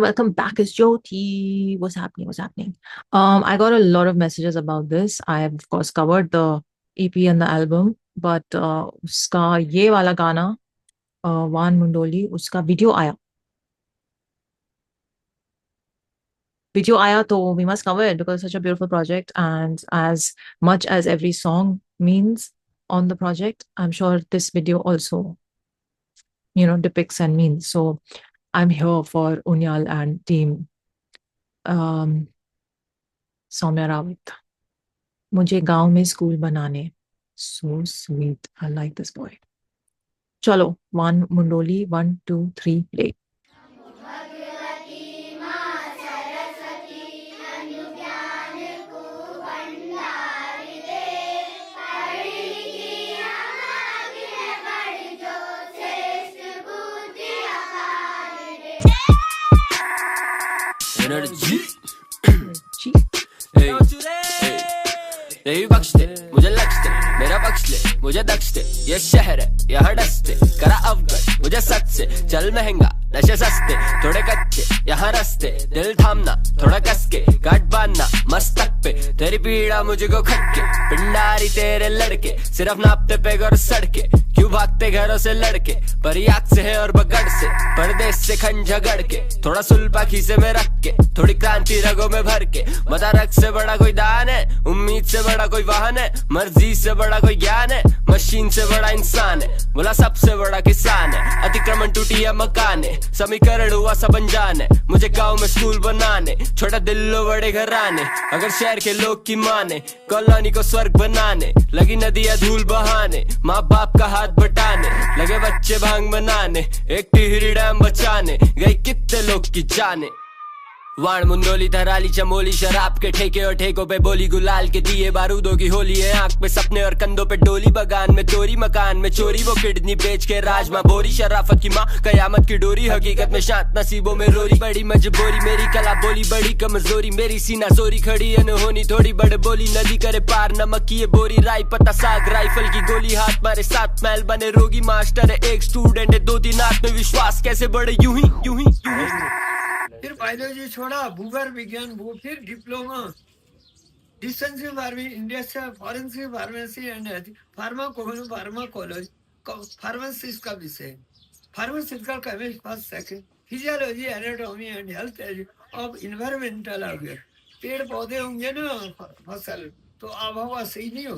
welcome back. It's Jyoti. What's happening? What's happening? I got a lot of messages about this. I have, of course, covered the EP and the album, but उसका ये वाला गाना, वान मुंडोली, उसका video आया तो we must cover it because it's such a beautiful project, and as much as every song means on the project, I'm sure this video also, depicts and means. So I'm here for Uniyal and team. Saumya Rawat, मुझे गांव में school बनाने. So sweet, I like this boy. चलो, one मुंडोली, 1 2 3 play. Energy नहीं बख्शते मुझे लक्ष्य मेरा बख्श ले मुझे दक्ष दे ये शहर है यहाँ डसते करा अवगत मुझे सच से चल महंगा नशे सस्ते थोड़े कच्चे यहाँ रस्ते दिल थामना थोड़ा कसके गांठ बांधना मस्तक पे तेरी पीड़ा मुझको खटके पिंडारी तेरे लड़के सिर्फ नापते पेग और सड़के क्यों भागते घरों से लड़के परियाक से है और बगड़ से परदेश से खन झगड़ के थोड़ा सुल्पा खीसे में रख के थोड़ी क्रांति रगों में भर के मदारक से बड़ा कोई दान है उम्मीद से बड़ा कोई वाहन है मर्जी से बड़ा कोई ज्ञान है मशीन से बड़ा इंसान है बोला सबसे बड़ा किसान है अतिक्रमण टूटी है मकान है समीकरण हुआ सब अनजान है मुझे गांव में स्कूल बनाने छोटा दिल्लो बड़े घराने अगर शहर के लोग की माने कॉलोनी को स्वर्ग बनाने लगी नदियां धूल बहाने माँ बाप का हाथ बटाने लगे बच्चे भांग बनाने एक टिहरी डैम बचाने गई कितने लोग की जाने वाण मुंडोली धराली चमोली शराब के ठेके और ठेकों पे बोली गुलाल के दिए बारूदों की होली है आंख पे सपने और कंधों पे डोली बगान में तोरी मकान में चोरी वो किडनी बेच के राजमा बोरी शराफत की माँ कयामत की डोरी हकीकत में शांत नसीबों में रोरी बड़ी मजबूरी मेरी कला बोली बड़ी कमजोरी मेरी सीना जोरी खड़ी अनहोनी थोड़ी बड़े बोली नदी करे पार नमक की ये बोरी राई पता साग राइफल की गोली हाथ मारे 7 मैल बने रोगी मास्टर है एक स्टूडेंट है 2-3 आत्मविश्वास कैसे बढ़े यूं ही फिर बायोलॉजी छोड़ा भूगर्भ विज्ञान वो फिर डिप्लोमा डिस्टेंसिव फार्मिंग इंडिया से forensic pharmacy and pharmacology pharmacist का विषय pharmaceutical chemist first second physiology anatomy and health of environmental aware पेड़ पौधे होंगे ना फसल तो आबहवा सही नहीं हो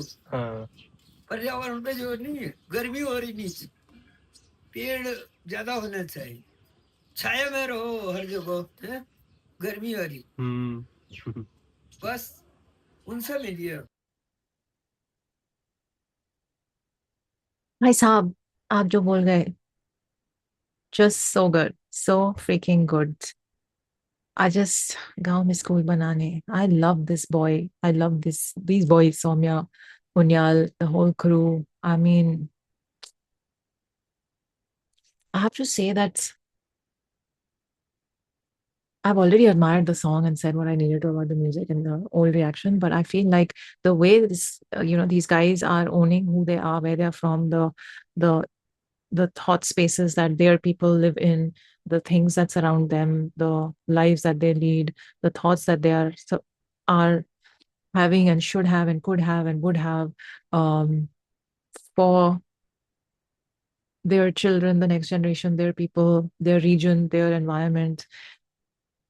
पर्यावरण पे जो नहीं है गर्मी हो रही नीचे पेड़ ज्यादा होना चाहिए छाया में रहो हर जगह है गर्मी हो रही बस उनसे मिलिए भाई साहब, आप जो बोल गए, just so good, so freaking good. I just गांव में स्कूल बनाने. I love this boy. I love these boys, Soumya, Unyal, the whole crew. I mean, I have to say that I've already admired the song and said what I needed to about the music and the old reaction, but I feel like the way this, these guys are owning who they are, where they're from, the the thought spaces that their people live in, the things that surround them, the lives that they lead, the thoughts that they are having and should have and could have and would have for their children, the next generation, their people, their region, their environment.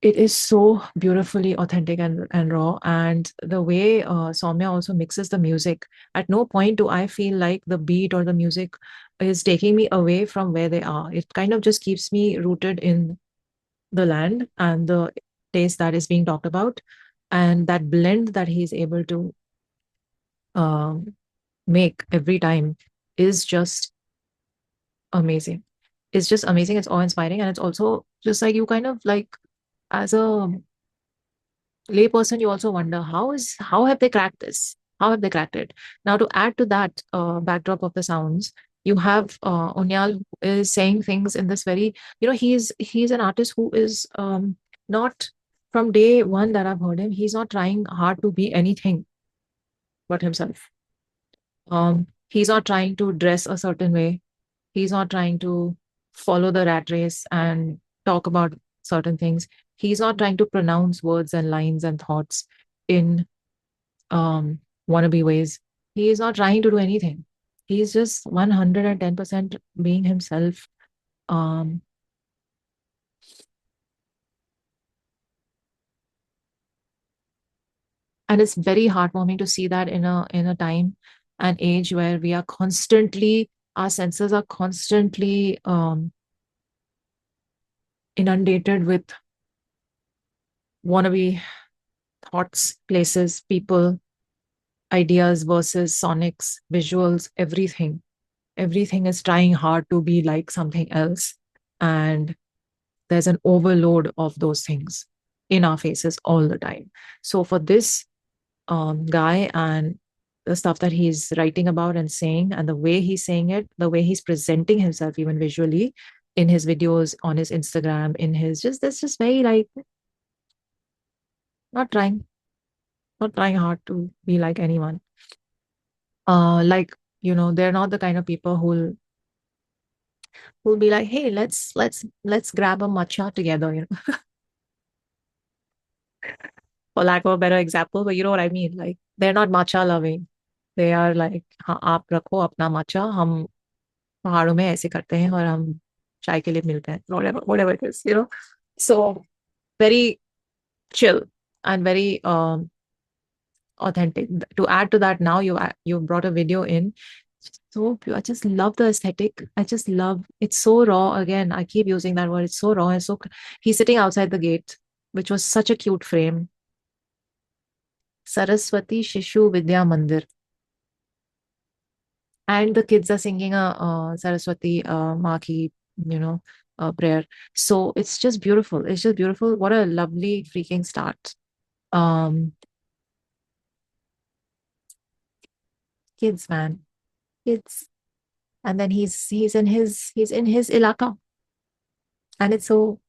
It is so beautifully authentic and raw. And the way Soumya also mixes the music, at no point do I feel like the beat or the music is taking me away from where they are. It kind of just keeps me rooted in the land and the taste that is being talked about. And that blend that he's able to make every time is just amazing. It's just amazing. It's awe-inspiring. And it's also just like you kind of like, as a layperson, you also wonder how have they cracked this? How have they cracked it? Now, to add to that backdrop of the sounds, you have Unyal is saying things in this very, he's an artist who is not, from day one that I've heard him, he's not trying hard to be anything but himself. He's not trying to dress a certain way. He's not trying to follow the rat race and talk about certain things. He's not trying to pronounce words and lines and thoughts in um, wannabe ways. He is not trying to do anything. He's just 110% being himself. Um, and it's very heartwarming to see that in a time and age where we are constantly, our senses are constantly inundated with wannabe thoughts, places, people, ideas, verses, sonics, visuals, everything. Everything is trying hard to be like something else. And there's an overload of those things in our faces all the time. So for this guy and the stuff that he's writing about and saying, and the way he's saying it, the way he's presenting himself, even visually, in his videos, on his Instagram, in his just, that's just very like not trying, not trying hard to be like anyone. Like, they're not the kind of people who'll be like, hey, let's grab a matcha together, for lack of a better example, but you know what I mean. Like, they're not matcha loving. They are like, हाँ आप रखो अपना matcha, हम पहाड़ों में ऐसे करते हैं और हम चाय के लिए मिलते हैं, whatever it is, So very chill and very authentic. To add to that, now you brought a video in. So pure. I just love the aesthetic. I just love it's so raw. Again, I keep using that word. It's so raw and so. He's sitting outside the gate, which was such a cute frame. Saraswati Shishu Vidya Mandir. And the kids are singing a Saraswati Maki, prayer. So it's just beautiful. It's just beautiful. What a lovely freaking start. Um, Kids, man, kids. And then he's in his ilaka, and it's so,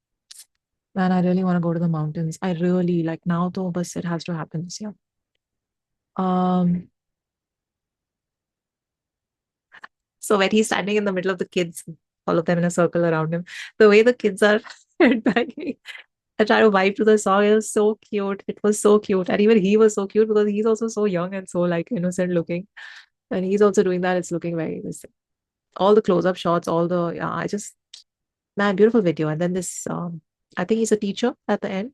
man. I really want to go to the mountains. I really like now, though, but it has to happen this year. Um, So when he's standing in the middle of the kids, all of them in a circle around him, the way the kids are headbanging and trying to vibe to the song, it was so cute. It was so cute. And even he was so cute because he's also so young and so like innocent looking. And he's also doing that. It's looking very innocent. All the close-up shots, all the yeah, I just man, beautiful video. And then this I think he's a teacher at the end.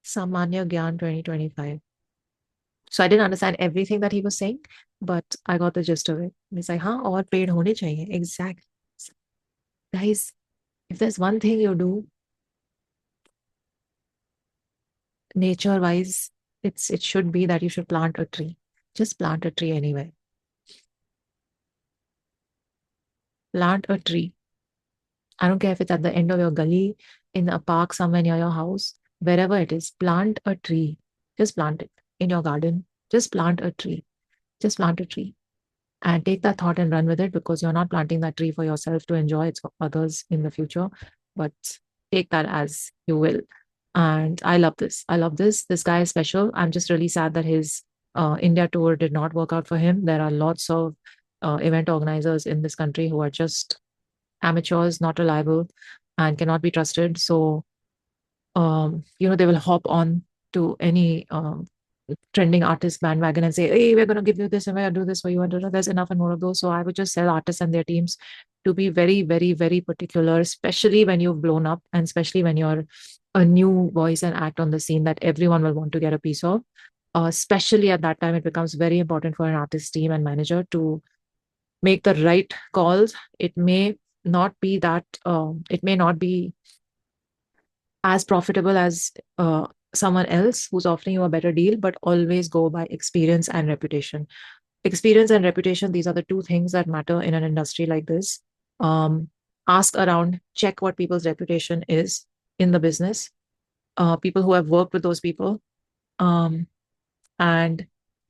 Samanya Gyan 2025. So I didn't understand everything that he was saying, but I got the gist of it. And he's like, हाँ और पेड़ होने चाहिए. Exactly. Guys, if there's one thing you do nature wise, it should be that you should plant a tree. Just plant a tree anywhere. Plant a tree. I don't care if it's at the end of your gully, in a park somewhere near your house, wherever it is, plant a tree. Just plant it in your garden. Just plant a tree. Just plant a tree. And take that thought and run with it, because you're not planting that tree for yourself to enjoy, it's for others in the future. But take that as you will. And I love this. I love this. This guy is special. I'm just really sad that his India tour did not work out for him. There are lots of event organizers in this country who are just amateurs, not reliable, and cannot be trusted. So they will hop on to any trending artist bandwagon and say, hey, we're going to give you this and we're going to do this for you. And there's enough and more of those. So I would just tell artists and their teams to be very, very, very particular, especially when you've blown up and especially when you're a new voice and act on the scene that everyone will want to get a piece of. Especially at that time, it becomes very important for an artist team and manager to make the right calls. It may not be as profitable as someone else who's offering you a better deal, but always go by experience and reputation. Experience and reputation, these are the two things that matter in an industry like this. Ask around, check what people's reputation is in the business, people who have worked with those people, and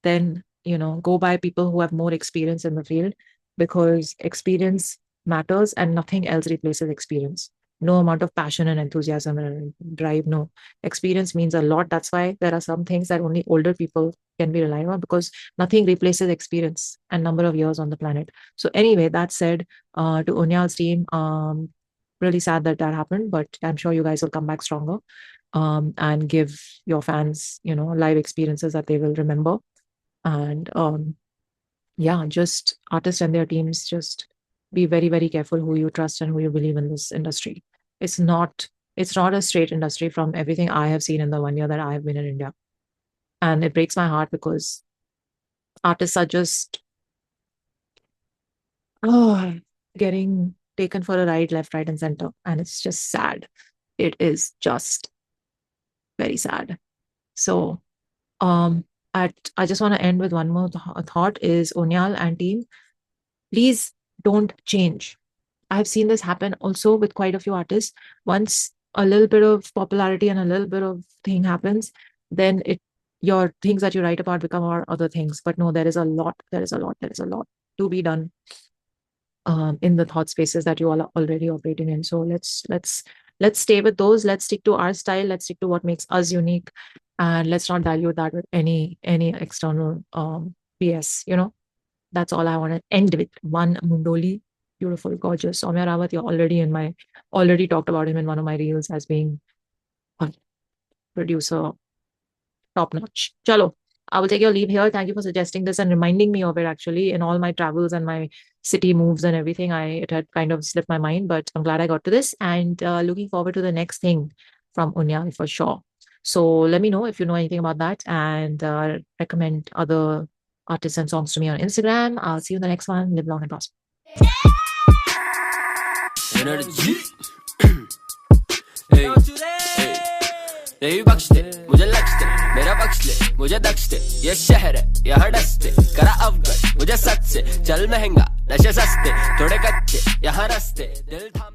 then go by people who have more experience in the field, because experience matters and nothing else replaces experience. No amount of passion and enthusiasm and drive, no. Experience means a lot. That's why there are some things that only older people can be relied on, because nothing replaces experience and number of years on the planet. So anyway, that said, to Unyal's team, really sad that that happened, but I'm sure you guys will come back stronger, and give your fans, live experiences that they will remember. And yeah, just artists and their teams, just be very, very careful who you trust and who you believe in this industry. It's not it's not a straight industry from everything I have seen in the 1 year that I have been in India. And it breaks my heart because artists are just oh, getting taken for a ride left, right, and center. And it's just sad. It is just very sad. So I just want to end with one more thought is Onyal and team, please don't change. I've seen this happen also with quite a few artists. Once a little bit of popularity and a little bit of thing happens, then your things that you write about become our other things. But no, there is a lot to be done in the thought spaces that you all are already operating in. So let's stay with those. Let's stick to our style. Let's stick to what makes us unique, and let's not dilute that with any external BS. That's all I want to end with. Wan Mundoli, beautiful, gorgeous. Soumya Rawat, you're already talked about him in one of my reels as being a producer, top notch. Chalo, I will take your leave here. Thank you for suggesting this and reminding me of it actually in all my travels and my city moves and everything. It had kind of slipped my mind, but I'm glad I got to this and looking forward to the next thing from Unyal for sure. So let me know if you know anything about that and recommend other artists and songs to me on Instagram. I'll see you in the next one. Live long and prosper. Energy नहीं बख्शते मुझे लक्ष्य मेरा बख्श ले मुझे दक्ष दे ये शहर है यहाँ डसते करा अवगत मुझे सच से चल महंगा नशे सस्ते थोड़े कच्चे यहाँ रस्ते दिल थाम